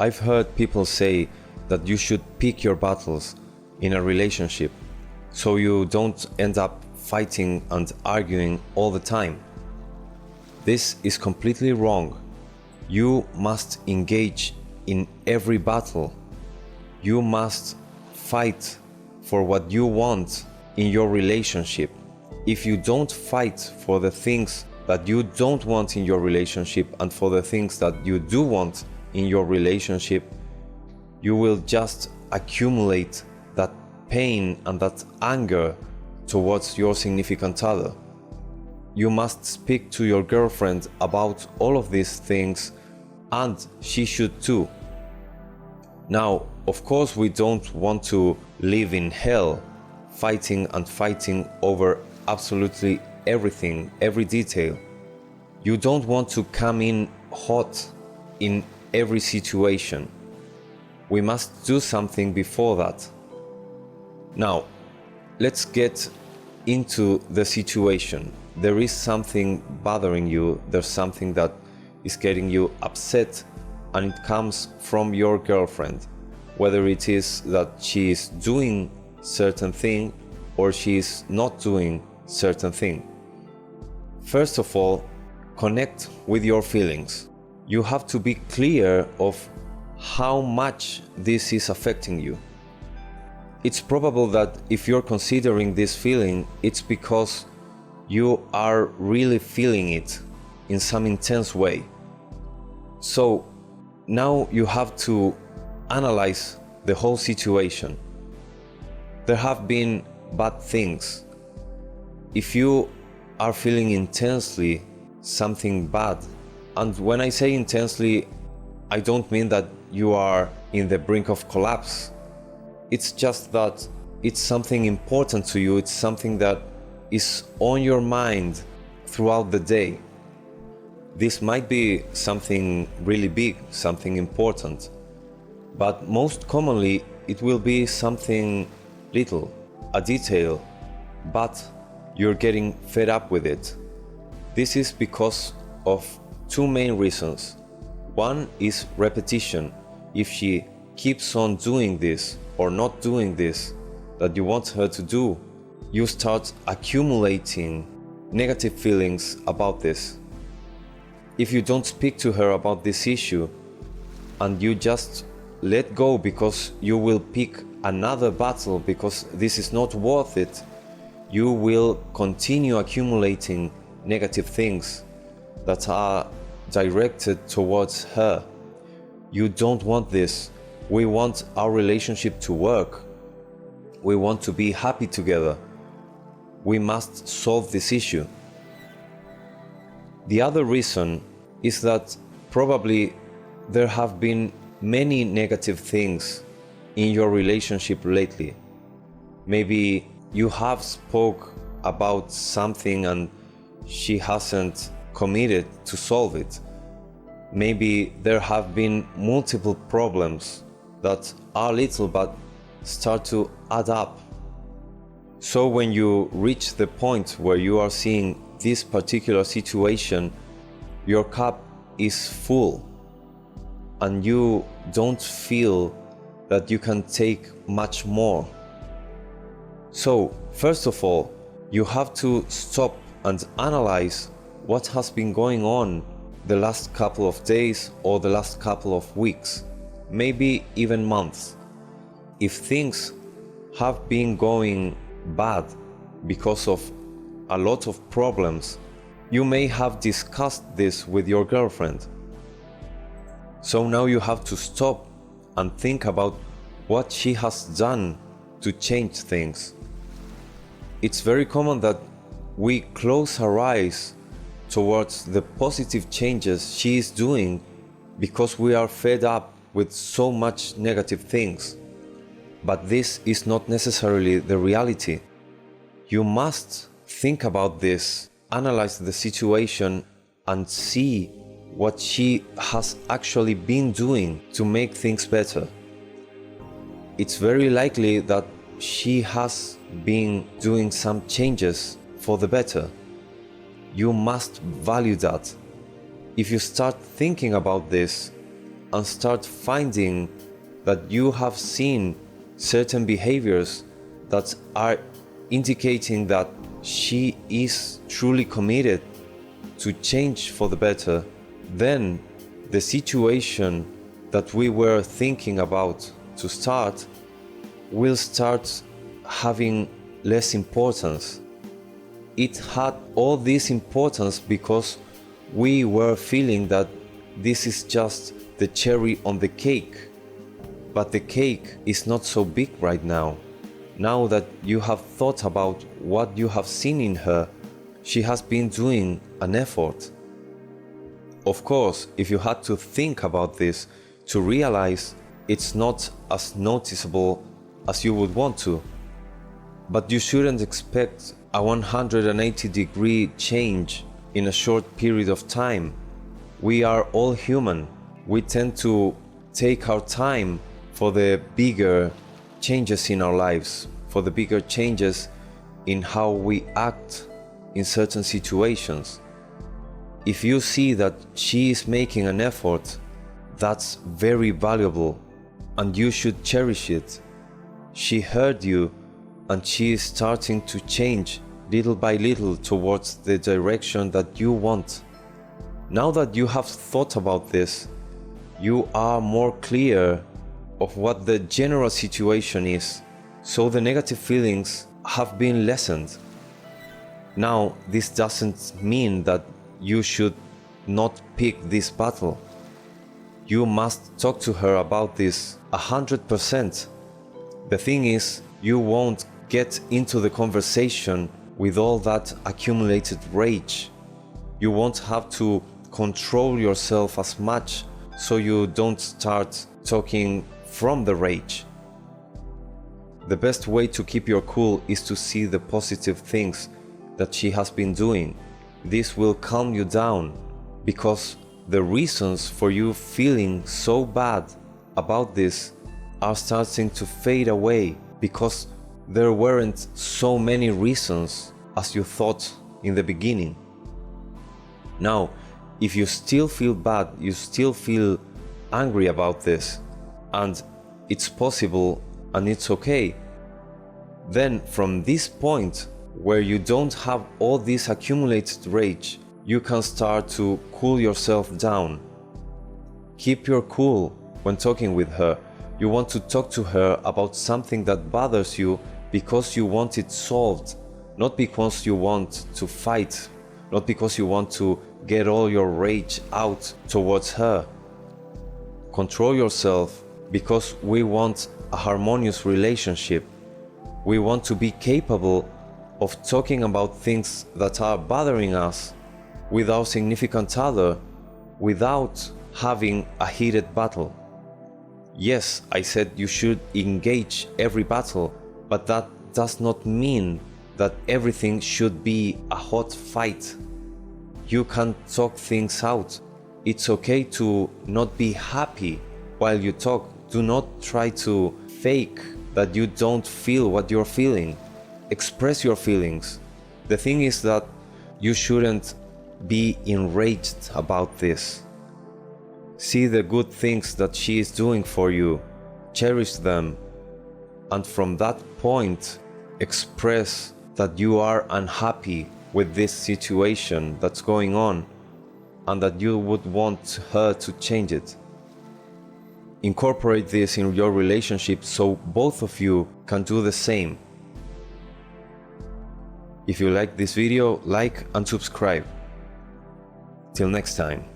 I've heard people say that you should pick your battles in a relationship so you don't end up fighting and arguing all the time. This is completely wrong. You must engage in every battle. You must fight for what you want in your relationship. If you don't fight for the things that you don't want in your relationship and for the things that you do want in your relationship, you will just accumulate that pain and that anger towards your significant other. You must speak to your girlfriend about all of these things, and she should too. Now, of course, we don't want to live in hell, fighting and fighting over absolutely everything, every detail. You don't want to come in hot in every situation. We must do something before that. Now, let's get into the situation. There is something bothering you, there's something that is getting you upset, and it comes from your girlfriend. Whether it is that she is doing certain thing or she is not doing certain thing. First of all, connect with your feelings. You have to be clear of how much this is affecting you. It's probable that if you're considering this feeling, it's because you are really feeling it in some intense way. So now you have to analyze the whole situation. There have been bad things. If you are feeling intensely something bad, and when I say intensely, I don't mean that you are in the brink of collapse. It's just that it's something important to you, it's something that is on your mind throughout the day. This might be something really big, something important, but most commonly it will be something little, a detail, but you're getting fed up with it. This is because of two main reasons. One is repetition. If she keeps on doing this or not doing this that you want her to do, you start accumulating negative feelings about this. If you don't speak to her about this issue and you just let go because you will pick another battle because this is not worth it, you will continue accumulating negative things that are directed towards her. You don't want this. We want our relationship to work. We want to be happy together. We must solve this issue. The other reason is that probably there have been many negative things in your relationship lately. Maybe you have spoke about something and she hasn't committed to solve it. Maybe there have been multiple problems that are little but start to add up. So when you reach the point where you are seeing this particular situation, your cup is full and you don't feel that you can take much more. So, first of all, you have to stop and analyze what has been going on the last couple of days or the last couple of weeks, maybe even months. If things have been going bad because of a lot of problems, you may have discussed this with your girlfriend. So now you have to stop and think about what she has done to change things. It's very common that we close our eyes towards the positive changes she is doing because we are fed up with so much negative things. But this is not necessarily the reality. You must think about this, analyze the situation, and see what she has actually been doing to make things better. It's very likely that she has been doing some changes for the better. You must value that. If you start thinking about this, and start finding that you have seen certain behaviors that are indicating that she is truly committed to change for the better, then the situation that we were thinking about to start will start having less importance. It had all this importance because we were feeling that this is just the cherry on the cake. But the cake is not so big right now. Now that you have thought about what you have seen in her, she has been doing an effort. Of course, if you had to think about this to realize it's not as noticeable as you would want to, but you shouldn't expect a 180-degree change in a short period of time. We are all human. We tend to take our time for the bigger changes in our lives, for the bigger changes in how we act in certain situations. If you see that she is making an effort, that's very valuable and you should cherish it. She heard you and she is starting to change little by little towards the direction that you want. Now that you have thought about this, you are more clear of what the general situation is, so the negative feelings have been lessened. Now, this doesn't mean that you should not pick this battle. You must talk to her about this 100%. The thing is, you won't get into the conversation with all that accumulated rage. You won't have to control yourself as much so you don't start talking from the rage. The best way to keep your cool is to see the positive things that she has been doing. This will calm you down because the reasons for you feeling so bad about this are starting to fade away because there weren't so many reasons as you thought in the beginning. Now, if you still feel bad, you still feel angry about this, and it's possible and it's okay, then from this point where you don't have all this accumulated rage, you can start to cool yourself down. Keep your cool when talking with her. You want to talk to her about something that bothers you because you want it solved, not because you want to fight, not because you want to get all your rage out towards her. Control yourself because we want a harmonious relationship. We want to be capable of talking about things that are bothering us with our significant other without having a heated battle. Yes, I said you should engage every battle, but that does not mean that everything should be a hot fight. You can talk things out. It's okay to not be happy while you talk. Do not try to fake that you don't feel what you're feeling. Express your feelings. The thing is that you shouldn't be enraged about this. See the good things that she is doing for you, cherish them, and from that point, express that you are unhappy with this situation that's going on and that you would want her to change it. Incorporate this in your relationship so both of you can do the same. If you like this video, like and subscribe. Till next time.